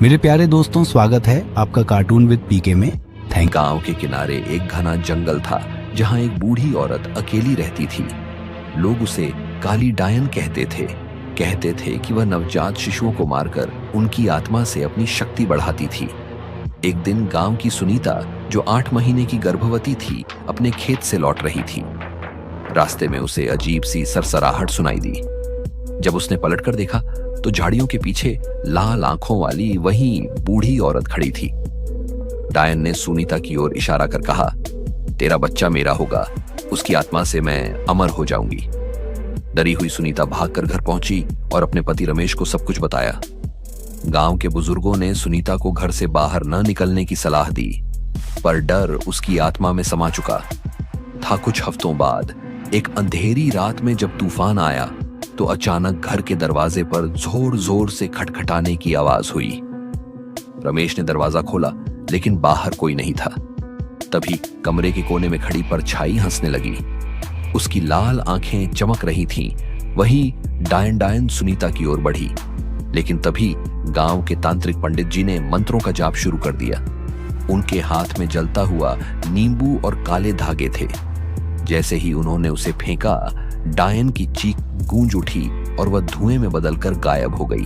मेरे प्यारे दोस्तों, स्वागत है आपका कार्टून विद पीके में। गांव के किनारे एक घना जंगल था जहां एक बूढ़ी औरत अकेली रहती थी। लोग उसे काली डायन कहते थे कि वह नवजात शिशुओं को मारकर उनकी आत्मा से अपनी शक्ति बढ़ाती थी। एक दिन गांव की सुनीता, जो 8 महीने की गर्भवती थी, अपने खेत से लौट रही थी। रास्ते में उसे अजीब सी सरसराहट सुनाई दी। जब उसने पलटकर देखा तो झाड़ियों के पीछे लाल आंखों वाली वही बूढ़ी औरत खड़ी थी। डायन ने सुनीता की ओर इशारा कर कहा, तेरा बच्चा मेरा होगा, उसकी आत्मा से मैं अमर हो जाऊंगी। डरी हुई सुनीता भागकर घर पहुंची और अपने पति रमेश को सब कुछ बताया। गांव के बुजुर्गों ने सुनीता को घर से बाहर न निकलने की सलाह दी, पर डर उसकी आत्मा में समा चुका था। कुछ हफ्तों बाद एक अंधेरी रात में जब तूफान आया तो अचानक घर के दरवाजे पर जोर जोर से खटखटाने की आवाज हुई। रमेश ने दरवाजा खोला, लेकिन बाहर कोई नहीं था। तभी कमरे के कोने में खड़ी परछाई हंसने लगी। उसकी लाल आंखें चमक रही थीं। वही डायन सुनीता की ओर बढ़ी, लेकिन तभी गांव के तांत्रिक पंडित जी ने मंत्रों का जाप शुरू कर दिया। उनके हाथ में जलता हुआ नींबू और काले धागे थे। जैसे ही उन्होंने उसे फेंका, डायन की चीख गूंज उठी और वह धुएं में बदलकर गायब हो गई।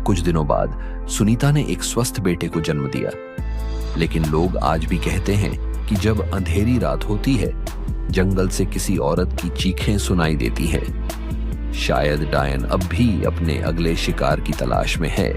कुछ दिनों बाद सुनीता ने एक स्वस्थ बेटे को जन्म दिया। लेकिन लोग आज भी कहते हैं कि जब अंधेरी रात होती है, जंगल से किसी औरत की चीखें सुनाई देती हैं। शायद डायन अब भी अपने अगले शिकार की तलाश में है।